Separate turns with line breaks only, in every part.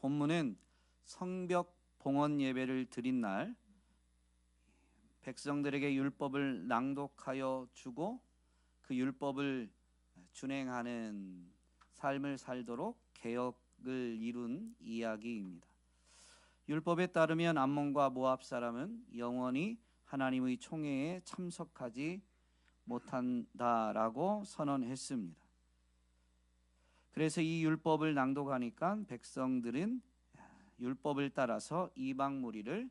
본문은 성벽 봉헌 예배를 드린 날 백성들에게 율법을 낭독하여 주고 그 율법을 준행하는 삶을 살도록 개혁을 이룬 이야기입니다. 율법에 따르면 암몬과 모압 사람은 영원히 하나님의 총회에 참석하지 못한다라고 선언했습니다. 그래서 이 율법을 낭독하니까 백성들은 율법을 따라서 이방 무리를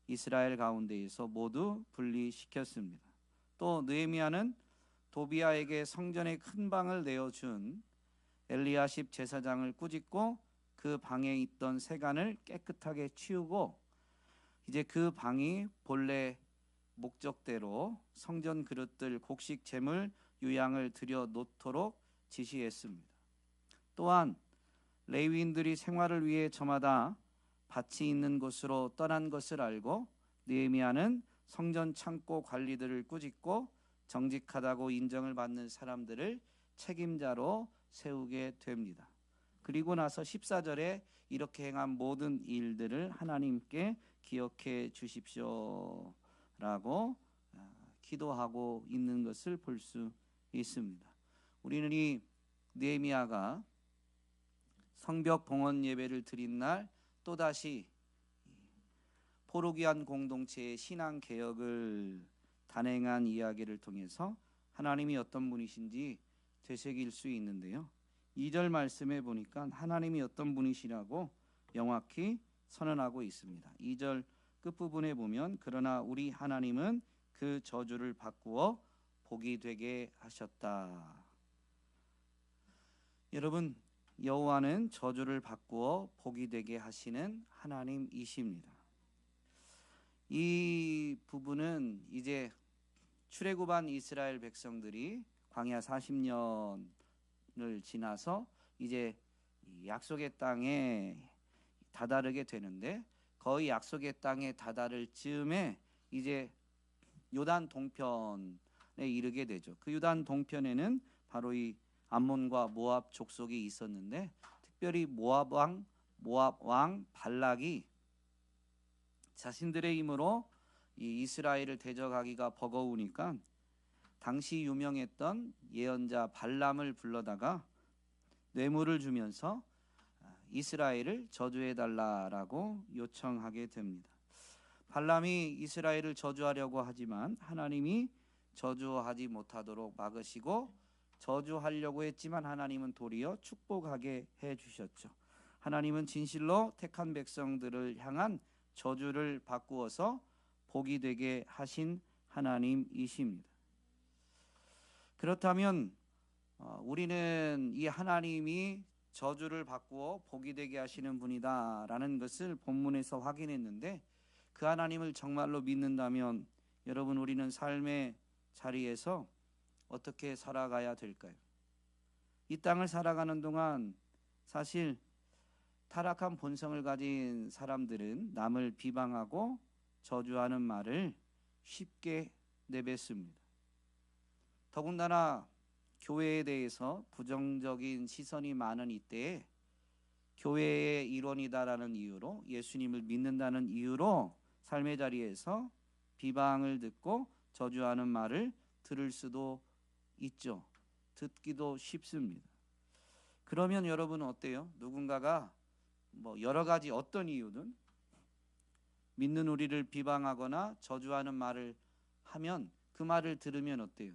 이스라엘 가운데에서 모두 분리시켰습니다. 또 느헤미야는 도비아에게 성전의 큰 방을 내어준 엘리야십 제사장을 꾸짖고 그 방에 있던 세간을 깨끗하게 치우고 이제 그 방이 본래 목적대로 성전 그릇들 곡식 제물 유향을 드려 놓도록 지시했습니다. 또한 레위인들이 생활을 위해 저마다 밭이 있는 곳으로 떠난 것을 알고 느헤미야는 성전 창고 관리들을 꾸짖고 정직하다고 인정을 받는 사람들을 책임자로 세우게 됩니다. 그리고 나서 14절에 이렇게 행한 모든 일들을 하나님께 기억해 주십시오 라고 기도하고 있는 것을 볼 수 있습니다. 우리는 이 느헤미야가 성벽 봉헌 예배를 드린 날 또다시 포로기한 공동체의 신앙 개혁을 단행한 이야기를 통해서 하나님이 어떤 분이신지 되새길 수 있는데요. 2절 말씀에 보니까 하나님이 어떤 분이시라고 명확히 선언하고 있습니다. 2절 끝부분에 보면 그러나 우리 하나님은 그 저주를 바꾸어 복이 되게 하셨다. 여러분, 여호와는 저주를 바꾸어 복이 되게 하시는 하나님이십니다. 이 부분은 이제 출애굽한 이스라엘 백성들이 광야 40년을 지나서 이제 약속의 땅에 다다르게 되는데 거의 약속의 땅에 다다를 즈음에 이제 요단 동편에 이르게 되죠. 그 요단 동편에는 바로 이 암몬과 모압 족속이 있었는데 특별히 모압 왕 발락이 자신들의 힘으로 이 이스라엘을 대적하기가 버거우니까 당시 유명했던 예언자 발람을 불러다가 뇌물을 주면서 이스라엘을 저주해 달라라고 요청하게 됩니다. 발람이 이스라엘을 저주하려고 하지만 하나님이 저주하지 못하도록 막으시고 저주하려고 했지만 하나님은 도리어 축복하게 해주셨죠. 하나님은 진실로 택한 백성들을 향한 저주를 바꾸어서 복이 되게 하신 하나님이십니다. 그렇다면 우리는 이 하나님이 저주를 바꾸어 복이 되게 하시는 분이다라는 것을 본문에서 확인했는데 그 하나님을 정말로 믿는다면 여러분 우리는 삶의 자리에서 어떻게 살아가야 될까요? 이 땅을 살아가는 동안 사실 타락한 본성을 가진 사람들은 남을 비방하고 저주하는 말을 쉽게 내뱉습니다. 더군다나 교회에 대해서 부정적인 시선이 많은 이때에 교회의 일원이다라는 이유로 예수님을 믿는다는 이유로 삶의 자리에서 비방을 듣고 저주하는 말을 들을 수도 있죠. 듣기도 쉽습니다. 그러면 여러분은 어때요? 누군가가 여러 가지 어떤 이유든 믿는 우리를 비방하거나 저주하는 말을 하면 그 말을 들으면 어때요?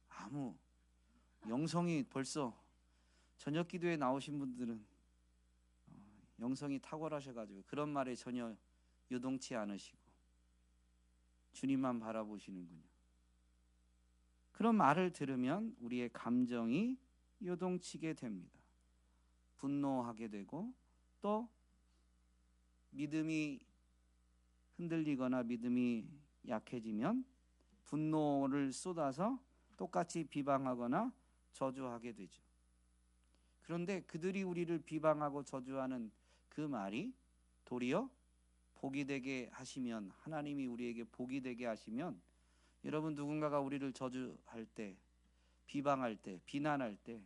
아무 영성이 벌써 저녁 기도에 나오신 분들은 영성이 탁월하셔가지고 그런 말에 전혀 요동치 않으시고 주님만 바라보시는군요. 그런 말을 들으면 우리의 감정이 요동치게 됩니다. 분노하게 되고 또 믿음이 흔들리거나 믿음이 약해지면 분노를 쏟아서 똑같이 비방하거나 저주하게 되죠. 그런데 그들이 우리를 비방하고 저주하는 그 말이 도리어 복이 되게 하시면 하나님이 우리에게 복이 되게 하시면 여러분 누군가가 우리를 저주할 때 비방할 때, 비난할 때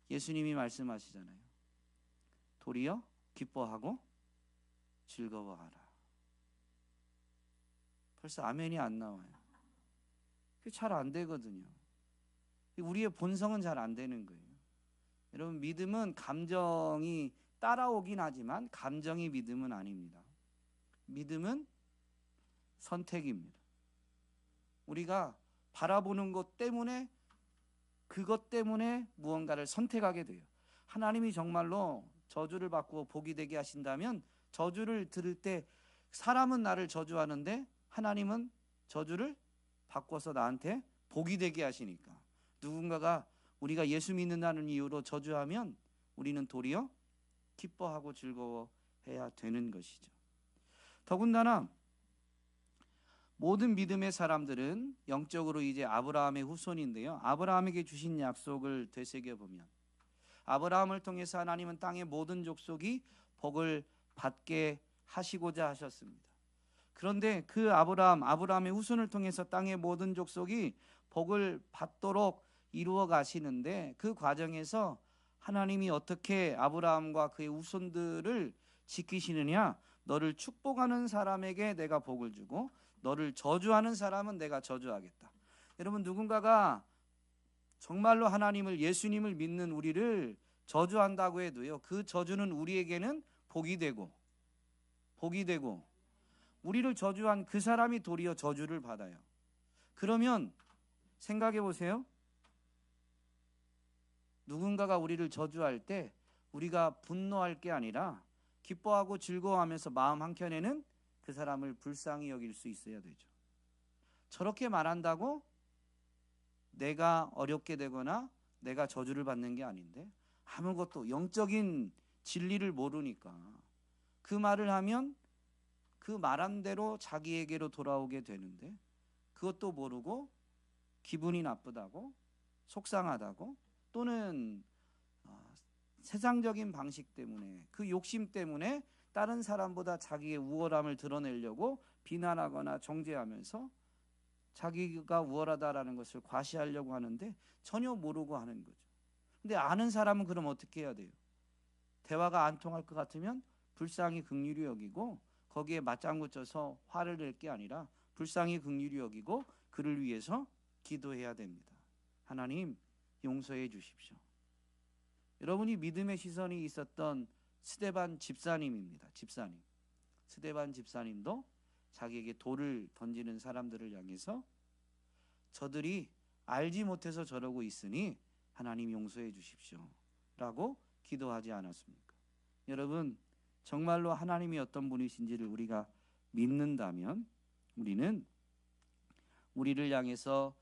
예수님이 말씀하시잖아요. 도리어 기뻐하고 즐거워하라. 벌써 아멘이 안 나와요. 그게 잘 안 되거든요. 우리의 본성은 잘 안 되는 거예요. 여러분, 믿음은 감정이 따라오긴 하지만 감정이 믿음은 아닙니다. 믿음은 선택입니다. 우리가 바라보는 것 때문에, 그것 때문에 무언가를 선택하게 돼요. 하나님이 정말로 저주를 받고 복이 되게 하신다면 저주를 들을 때 사람은 나를 저주하는데 하나님은 저주를 바꿔서 나한테 복이 되게 하시니까, 누군가가 우리가 예수 믿는다는 이유로 저주하면 우리는 도리어 기뻐하고 즐거워해야 되는 것이죠. 더군다나 모든 믿음의 사람들은 영적으로 이제 아브라함의 후손인데요, 아브라함에게 주신 약속을 되새겨보면 아브라함을 통해서 하나님은 땅의 모든 족속이 복을 받게 하시고자 하셨습니다. 그런데 그 아브라함의 후손을 통해서 땅의 모든 족속이 복을 받도록 이루어 가시는데, 그 과정에서 하나님이 어떻게 아브라함과 그의 후손들을 지키시느냐? 너를 축복하는 사람에게 내가 복을 주고 너를 저주하는 사람은 내가 저주하겠다. 여러분, 누군가가 정말로 하나님을, 예수님을 믿는 우리를 저주한다고 해도요, 그 저주는 우리에게는 복이 되고 우리를 저주한 그 사람이 도리어 저주를 받아요. 그러면 생각해 보세요. 누군가가 우리를 저주할 때 우리가 분노할 게 아니라 기뻐하고 즐거워하면서 마음 한켠에는 그 사람을 불쌍히 여길 수 있어야 되죠. 저렇게 말한다고 내가 어렵게 되거나 내가 저주를 받는 게 아닌데, 아무것도 영적인 진리를 모르니까 그 말을 하면 그 말한 대로 자기에게로 돌아오게 되는데, 그것도 모르고 기분이 나쁘다고, 속상하다고, 또는 세상적인 방식 때문에, 그 욕심 때문에 다른 사람보다 자기의 우월함을 드러내려고 비난하거나 정죄하면서 자기가 우월하다라는 것을 과시하려고 하는데 전혀 모르고 하는 거죠. 근데 아는 사람은 그럼 어떻게 해야 돼요? 대화가 안 통할 것 같으면 불쌍히 긍휼히 여기고 거기에 맞장구 쳐서 화를 낼 게 아니라 불쌍히 긍휼히 여기고 그를 위해서 기도해야 됩니다. 하나님, 용서해 주십시오. 여러분이 믿음의 시선이 있었던 스데반 집사님입니다. 스데반 집사님도 자기에게 돌을 던지는 사람들을 향해서 저들이 알지 못해서 저러고 있으니 하나님 용서해 주십시오 라고 기도하지 않았습니까? 여러분, 정말로 하나님이 어떤 분이신지를 우리가 믿는다면 우리는 우리를 향해서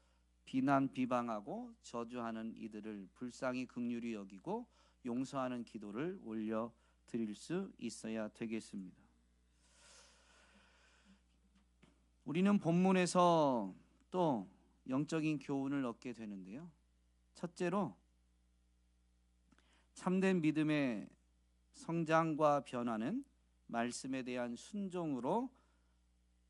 비난, 비방하고 저주하는 이들을 불쌍히 긍휼히 여기고 용서하는 기도를 올려 드릴 수 있어야 되겠습니다. 우리는 본문에서 또 영적인 교훈을 얻게 되는데요, 첫째로 참된 믿음의 성장과 변화는 말씀에 대한 순종으로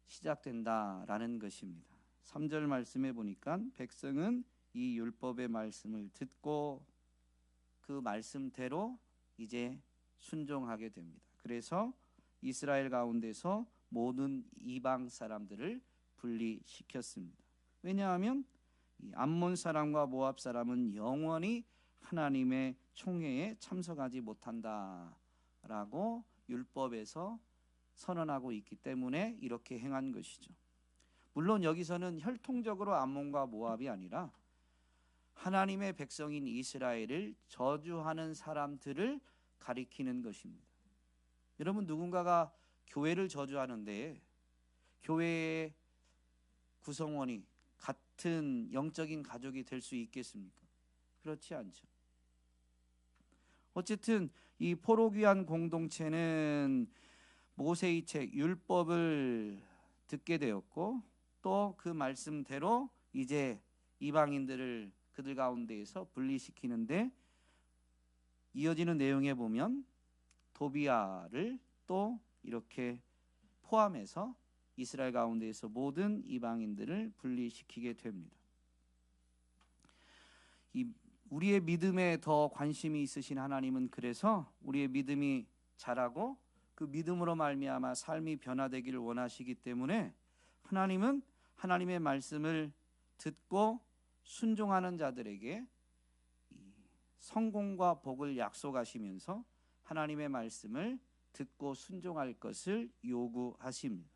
시작된다라는 것입니다. 3절 말씀에 보니까 백성은 이 율법의 말씀을 듣고 그 말씀대로 이제 순종하게 됩니다. 그래서 이스라엘 가운데서 모든 이방 사람들을 분리시켰습니다. 왜냐하면 이 암몬 사람과 모압 사람은 영원히 하나님의 총회에 참석하지 못한다라고 율법에서 선언하고 있기 때문에 이렇게 행한 것이죠. 물론 여기서는 혈통적으로 암몬과 모압이 아니라 하나님의 백성인 이스라엘을 저주하는 사람들을 가리키는 것입니다. 여러분, 누군가가 교회를 저주하는데 교회의 구성원이 같은 영적인 가족이 될 수 있겠습니까? 그렇지 않죠. 어쨌든 이 포로귀한 공동체는 모세의 책 율법을 듣게 되었고 또 그 말씀대로 이제 이방인들을 그들 가운데에서 분리시키는데, 이어지는 내용에 보면 도비아를 또 이렇게 포함해서 이스라엘 가운데에서 모든 이방인들을 분리시키게 됩니다. 이 우리의 믿음에 더 관심이 있으신 하나님은 그래서 우리의 믿음이 자라고 그 믿음으로 말미암아 삶이 변화되기를 원하시기 때문에 하나님은 하나님의 말씀을 듣고 순종하는 자들에게 성공과 복을 약속하시면서 하나님의 말씀을 듣고 순종할 것을 요구하십니다.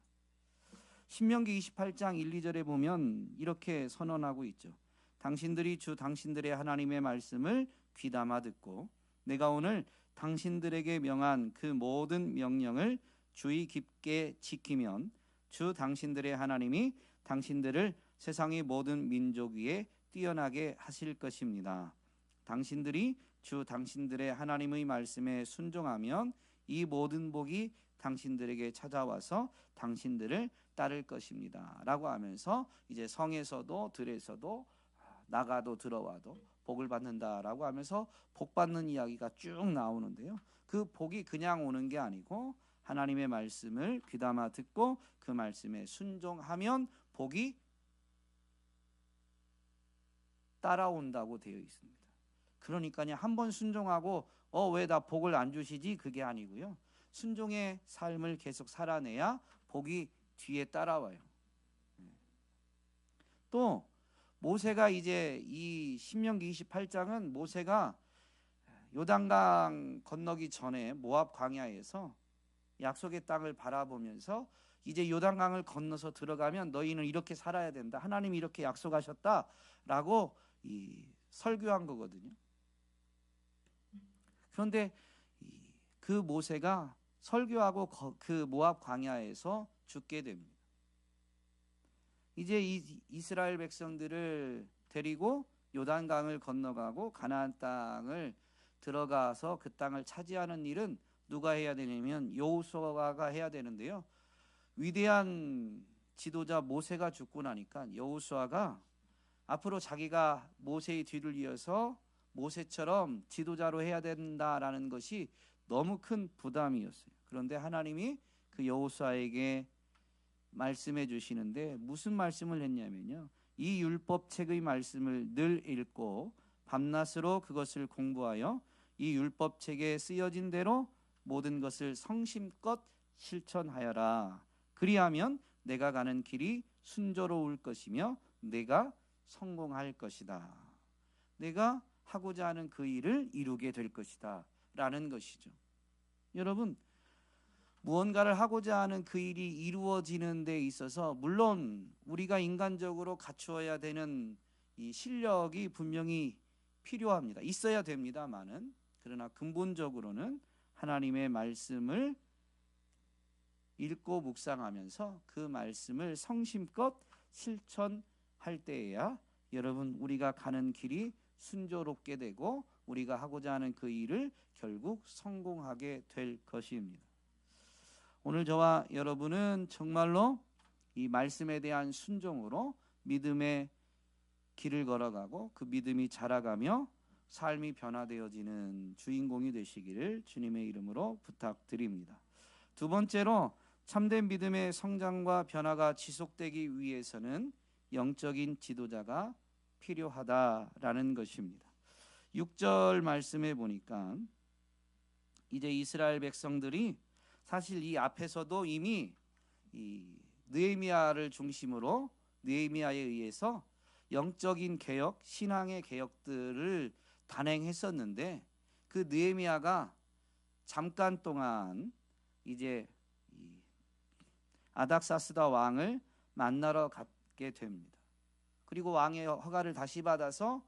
신명기 28장 1, 2절에 보면 이렇게 선언하고 있죠. 당신들이 주 당신들의 하나님의 말씀을 귀담아 듣고 내가 오늘 당신들에게 명한 그 모든 명령을 주의 깊게 지키면 주 당신들의 하나님이 당신들을 세상의 모든 민족 위에 뛰어나게 하실 것입니다. 당신들이 주 당신들의 하나님의 말씀에 순종하면 이 모든 복이 당신들에게 찾아와서 당신들을 따를 것입니다 라고 하면서 이제 성에서도 들에서도 나가도 들어와도 복을 받는다라고 하면서 복 받는 이야기가 쭉 나오는데요, 그 복이 그냥 오는 게 아니고 하나님의 말씀을 귀담아 듣고 그 말씀에 순종하면 복이 따라온다고 되어 있습니다. 그러니까요, 한번 순종하고 왜 나 복을 안 주시지? 그게 아니고요, 순종의 삶을 계속 살아내야 복이 뒤에 따라와요. 또 모세가 이제 이 신명기 28장은 모세가 요단강 건너기 전에 모압 광야에서 약속의 땅을 바라보면서 이제 요단강을 건너서 들어가면 너희는 이렇게 살아야 된다, 하나님이 이렇게 약속하셨다라고 설교한 거거든요. 그런데 그 모세가 설교하고 그 모압 광야에서 죽게 됩니다. 이제 이스라엘 백성들을 데리고 요단강을 건너가고 가나안 땅을 들어가서 그 땅을 차지하는 일은 누가 해야 되냐면 여호수아가 해야 되는데요, 위대한 지도자 모세가 죽고 나니까 여호수아가 앞으로 자기가 모세의 뒤를 이어서 모세처럼 지도자로 해야 된다라는 것이 너무 큰 부담이었어요. 그런데 하나님이 그 여호수아에게 말씀해 주시는데 무슨 말씀을 했냐면요, 이 율법책의 말씀을 늘 읽고 밤낮으로 그것을 공부하여 이 율법책에 쓰여진 대로 모든 것을 성심껏 실천하여라. 그리하면 내가 가는 길이 순조로울 것이며 내가 성공할 것이다. 내가 하고자 하는 그 일을 이루게 될 것이다 라는 것이죠. 여러분, 무언가를 하고자 하는 그 일이 이루어지는 데 있어서 물론 우리가 인간적으로 갖추어야 되는 이 실력이 분명히 필요합니다. 있어야 됩니다만은, 그러나 근본적으로는 하나님의 말씀을 읽고 묵상하면서 그 말씀을 성심껏 실천할 때에야 여러분 우리가 가는 길이 순조롭게 되고 우리가 하고자 하는 그 일을 결국 성공하게 될 것입니다. 오늘 저와 여러분은 정말로 이 말씀에 대한 순종으로 믿음의 길을 걸어가고 그 믿음이 자라가며 삶이 변화되어지는 주인공이 되시기를 주님의 이름으로 부탁드립니다. 두 번째로 참된 믿음의 성장과 변화가 지속되기 위해서는 영적인 지도자가 필요하다라는 것입니다. 6절 말씀에 보니까 이제 이스라엘 백성들이 사실 이 앞에서도 이미 이 느헤미야를 중심으로 느헤미야에 의해서 영적인 개혁, 신앙의 개혁들을 단행했었는데 그 느헤미야가 잠깐 동안 이제 아닥사스다 왕을 만나러 갔게 됩니다. 그리고 왕의 허가를 다시 받아서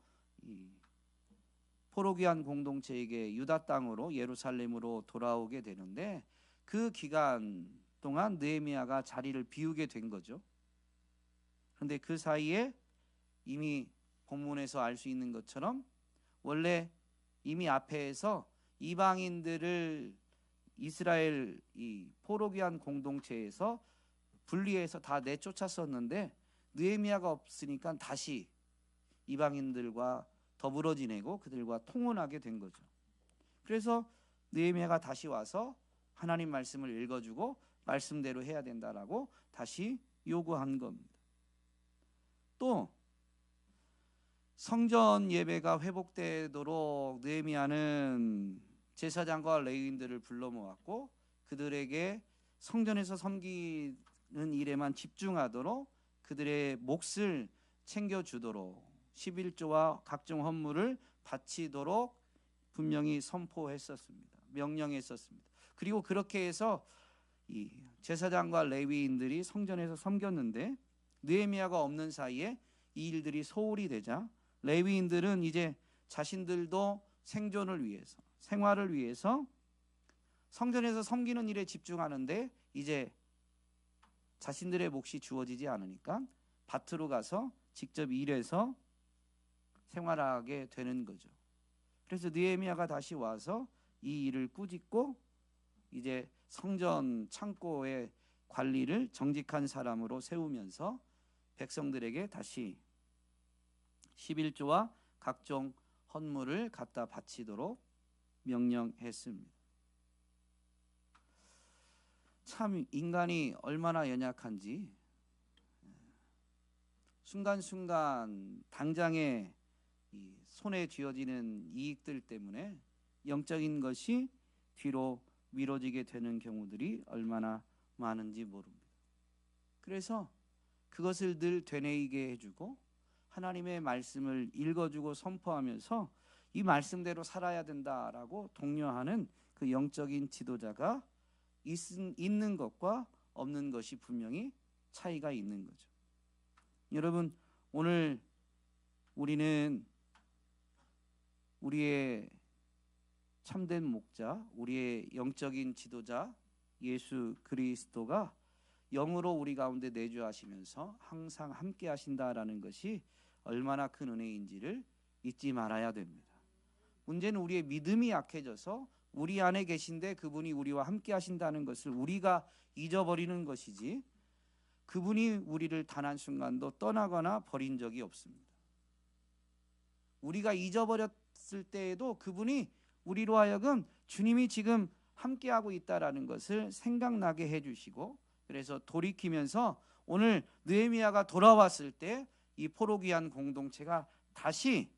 포로기한 공동체에게 유다 땅으로 예루살렘으로 돌아오게 되는데 그 기간 동안 느헤미야가 자리를 비우게 된 거죠. 그런데 그 사이에 이미 본문에서 알 수 있는 것처럼 원래 이미 앞에서 이방인들을 이스라엘 이 포로기한 공동체에서 분리해서 다 내쫓았었는데 느헤미야가 없으니까 다시 이방인들과 더불어 지내고 그들과 통혼하게 된 거죠. 그래서 느헤미야가 다시 와서 하나님 말씀을 읽어주고 말씀대로 해야 된다라고 다시 요구한 겁니다. 또 성전 예배가 회복되도록 느헤미야는 제사장과 레위인들을 불러 모았고 그들에게 성전에서 섬기는 일에만 집중하도록 그들의 몫을 챙겨주도록 11조와 각종 헌물을 바치도록 분명히 선포했었습니다. 명령했었습니다. 그리고 그렇게 해서 이 제사장과 레위인들이 성전에서 섬겼는데 느헤미야가 없는 사이에 이 일들이 소홀히 되자 레위인들은 이제 자신들도 생존을 위해서 생활을 위해서 성전에서 섬기는 일에 집중하는데 이제 자신들의 몫이 주어지지 않으니까 밭으로 가서 직접 일해서 생활하게 되는 거죠. 그래서 느헤미야가 다시 와서 이 일을 꾸짖고 이제 성전 창고의 관리를 정직한 사람으로 세우면서 백성들에게 다시 11조와 각종 헌물을 갖다 바치도록 명령했습니다. 참 인간이 얼마나 연약한지 순간순간 당장에 이 손에 쥐어지는 이익들 때문에 영적인 것이 뒤로 미뤄지게 되는 경우들이 얼마나 많은지 모릅니다. 그래서 그것을 늘 되뇌이게 해주고 하나님의 말씀을 읽어주고 선포하면서 이 말씀대로 살아야 된다라고 독려하는 그 영적인 지도자가 있는 것과 없는 것이 분명히 차이가 있는 거죠. 여러분, 오늘 우리는 우리의 참된 목자, 우리의 영적인 지도자 예수 그리스도가 영으로 우리 가운데 내주하시면서 항상 함께 하신다라는 것이 얼마나 큰 은혜인지를 잊지 말아야 됩니다. 문제는 우리의 믿음이 약해져서 우리 안에 계신데 그분이 우리와 함께 하신다는 것을 우리가 잊어버리는 것이지 그분이 우리를 단 한순간도 떠나거나 버린 적이 없습니다. 우리가 잊어버렸을 때에도 그분이 우리로 하여금 주님이 지금 함께하고 있다라는 것을 생각나게 해주시고 그래서 돌이키면서 오늘 느헤미야가 돌아왔을 때 이 포로기한 공동체가 다시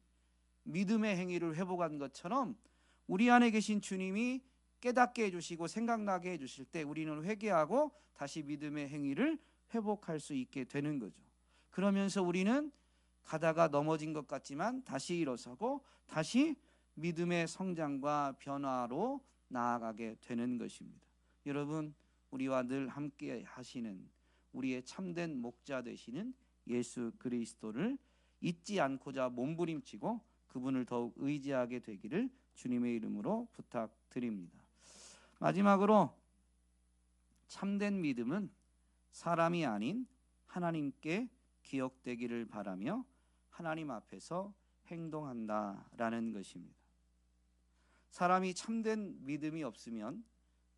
믿음의 행위를 회복한 것처럼 우리 안에 계신 주님이 깨닫게 해주시고 생각나게 해주실 때 우리는 회개하고 다시 믿음의 행위를 회복할 수 있게 되는 거죠. 그러면서 우리는 가다가 넘어진 것 같지만 다시 일어서고 다시 믿음의 성장과 변화로 나아가게 되는 것입니다. 여러분, 우리와 늘 함께 하시는 우리의 참된 목자 되시는 예수 그리스도를 잊지 않고자 몸부림치고 그분을 더욱 의지하게 되기를 주님의 이름으로 부탁드립니다. 마지막으로 참된 믿음은 사람이 아닌 하나님께 기억되기를 바라며 하나님 앞에서 행동한다라는 것입니다. 사람이 참된 믿음이 없으면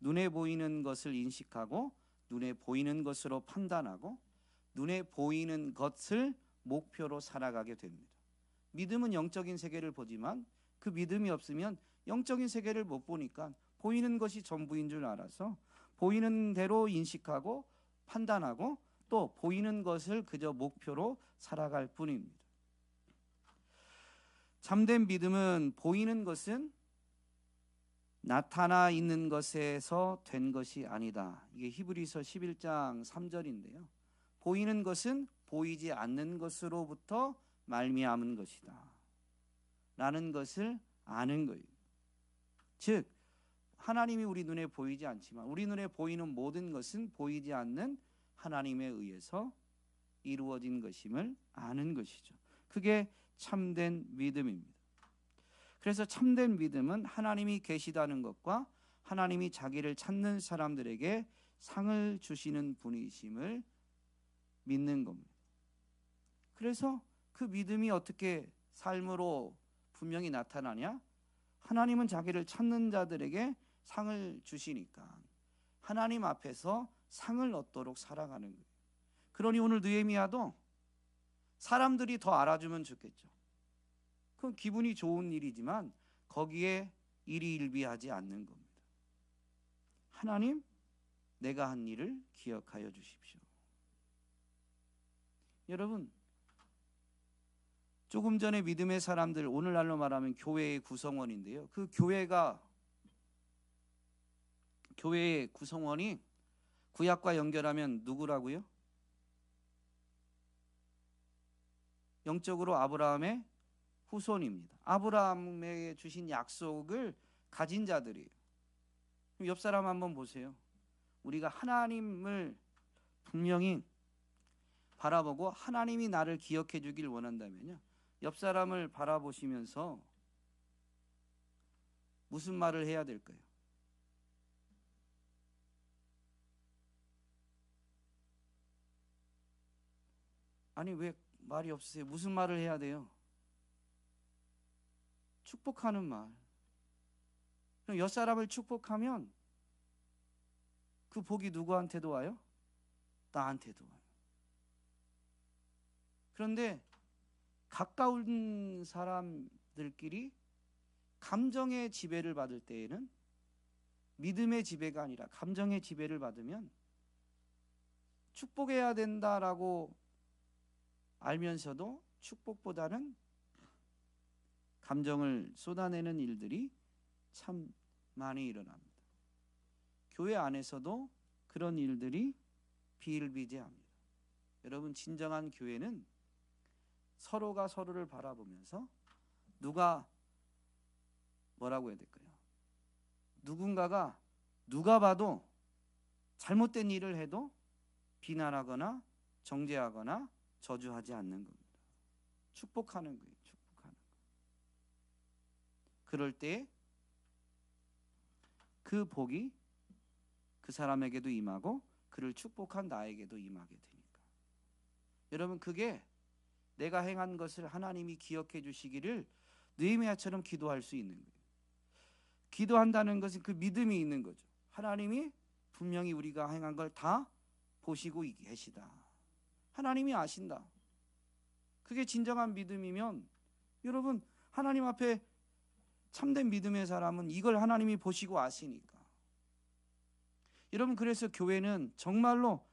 눈에 보이는 것을 인식하고 눈에 보이는 것으로 판단하고 눈에 보이는 것을 목표로 살아가게 됩니다. 믿음은 영적인 세계를 보지만 그 믿음이 없으면 영적인 세계를 못 보니까 보이는 것이 전부인 줄 알아서 보이는 대로 인식하고 판단하고 또 보이는 것을 그저 목표로 살아갈 뿐입니다. 참된 믿음은 보이는 것은 나타나 있는 것에서 된 것이 아니다. 이게 히브리서 11장 3절인데요. 보이는 것은 보이지 않는 것으로부터 말미암은 것이다 라는 것을 아는 거예요. 즉 하나님이 우리 눈에 보이지 않지만 우리 눈에 보이는 모든 것은 보이지 않는 하나님에 의해서 이루어진 것임을 아는 것이죠. 그게 참된 믿음입니다. 그래서 참된 믿음은 하나님이 계시다는 것과 하나님이 자기를 찾는 사람들에게 상을 주시는 분이심을 믿는 겁니다. 그래서 그 믿음이 어떻게 삶으로 분명히 나타나냐? 하나님은 자기를 찾는 자들에게 상을 주시니까 하나님 앞에서 상을 얻도록 살아가는 거예요. 그러니 오늘 느헤미야도 사람들이 더 알아주면 좋겠죠. 그건 기분이 좋은 일이지만 거기에 일희일비하지 않는 겁니다. 하나님, 내가 한 일을 기억하여 주십시오. 여러분, 조금 전에 믿음의 사람들, 오늘날로 말하면 교회의 구성원인데요. 그 교회의 구성원이 구약과 연결하면 누구라고요? 영적으로 아브라함의 후손입니다. 아브라함에게 주신 약속을 가진 자들이에요. 옆 사람 한번 보세요. 우리가 하나님을 분명히 바라보고 하나님이 나를 기억해 주길 원한다면요, 옆 사람을 바라보시면서 무슨 말을 해야 될까요? 아니, 왜 말이 없으세요? 무슨 말을 해야 돼요? 축복하는 말. 그럼 옆 사람을 축복하면 그 복이 누구한테도 와요? 나한테도 와요. 그런데 가까운 사람들끼리 감정의 지배를 받을 때에는, 믿음의 지배가 아니라 감정의 지배를 받으면, 축복해야 된다라고 알면서도 축복보다는 감정을 쏟아내는 일들이 참 많이 일어납니다. 교회 안에서도 그런 일들이 비일비재합니다. 여러분, 진정한 교회는 서로가 서로를 바라보면서, 누가 뭐라고 해야 될까요? 누군가가 누가 봐도 잘못된 일을 해도 비난하거나 정죄하거나 저주하지 않는 겁니다. 축복하는 거예요. 축복하는 거. 그럴 때 그 복이 그 사람에게도 임하고 그를 축복한 나에게도 임하게 되니까. 여러분, 그게 내가 행한 것을 하나님이 기억해 주시기를 느헤미야처럼 기도할 수 있는 거예요. 기도한다는 것은 그 믿음이 있는 거죠. 하나님이 분명히 우리가 행한 걸 다 보시고 계시다. 하나님이 아신다. 그게 진정한 믿음이면, 여러분, 하나님 앞에 참된 믿음의 사람은 이걸 하나님이 보시고 아시니까. 여러분, 그래서 교회는 정말로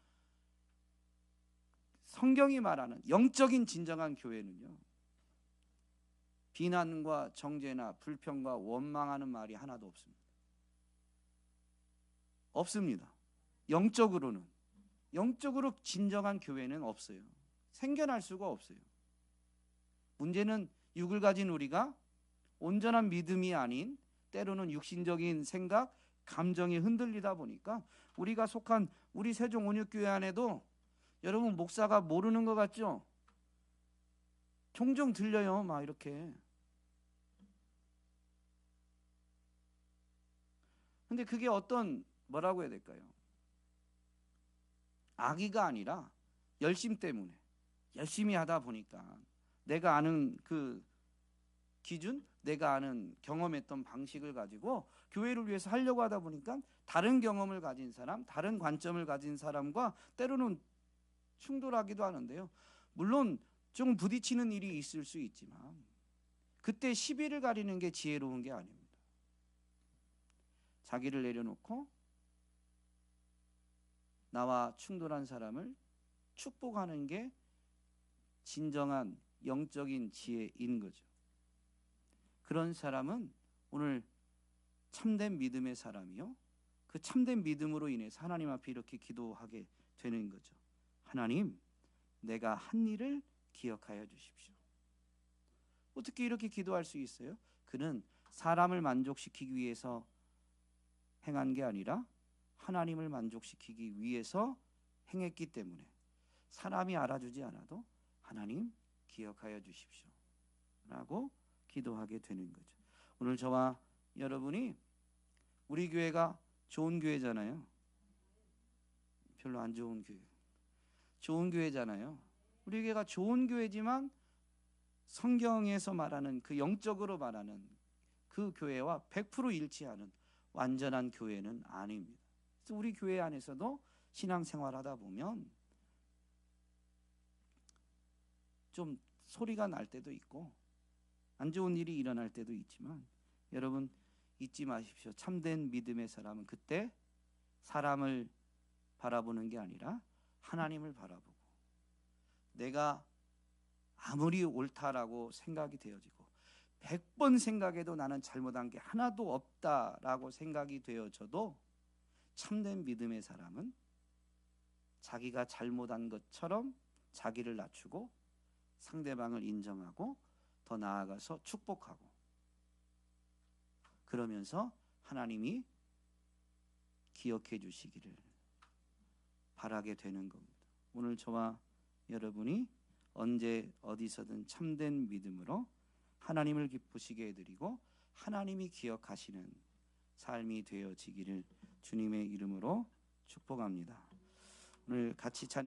성경이 말하는 영적인 진정한 교회는요, 비난과 정죄나 불평과 원망하는 말이 하나도 없습니다. 없습니다. 영적으로 진정한 교회는 없어요. 생겨날 수가 없어요. 문제는 육을 가진 우리가 온전한 믿음이 아닌 때로는 육신적인 생각, 감정이 흔들리다 보니까, 우리가 속한 우리 세종 온육교회 안에도 여러분, 목사가 모르는 것 같죠? 종종 들려요, 막 이렇게. 근데 그게 어떤, 뭐라고 해야 될까요? 악의가 아니라 열심 때문에, 열심히 하다 보니까 내가 아는 그 기준, 내가 아는 경험했던 방식을 가지고 교회를 위해서 하려고 하다 보니까 다른 경험을 가진 사람, 다른 관점을 가진 사람과 때로는 충돌하기도 하는데요. 물론 좀 부딪히는 일이 있을 수 있지만 그때 시비를 가리는 게 지혜로운 게 아닙니다. 자기를 내려놓고 나와 충돌한 사람을 축복하는 게 진정한 영적인 지혜인 거죠. 그런 사람은 오늘 참된 믿음의 사람이요, 그 참된 믿음으로 인해서 하나님 앞에 이렇게 기도하게 되는 거죠. 하나님, 내가 한 일을 기억하여 주십시오. 어떻게 이렇게 기도할 수 있어요? 그는 사람을 만족시키기 위해서 행한 게 아니라 하나님을 만족시키기 위해서 행했기 때문에 사람이 알아주지 않아도 하나님 기억하여 주십시오 라고 기도하게 되는 거죠. 오늘 저와 여러분이, 우리 교회가 좋은 교회잖아요. 별로 안 좋은 교회. 좋은 교회잖아요. 우리 교회가 좋은 교회지만 성경에서 말하는 그 영적으로 말하는 그 교회와 100% 일치하는 완전한 교회는 아닙니다. 그래서 우리 교회 안에서도 신앙생활하다 보면 좀 소리가 날 때도 있고 안 좋은 일이 일어날 때도 있지만, 여러분 잊지 마십시오. 참된 믿음의 사람은 그때 사람을 바라보는 게 아니라 하나님을 바라보고, 내가 아무리 옳다라고 생각이 되어지고 100번 생각해도 나는 잘못한 게 하나도 없다라고 생각이 되어져도 참된 믿음의 사람은 자기가 잘못한 것처럼 자기를 낮추고 상대방을 인정하고 더 나아가서 축복하고 그러면서 하나님이 기억해 주시기를 바라게 되는 겁니다. 오늘 저와 여러분이 언제 어디서든 참된 믿음으로 하나님을 기쁘시게 해드리고 하나님이 기억하시는 삶이 되어지기를 주님의 이름으로 축복합니다. 오늘 같이 찬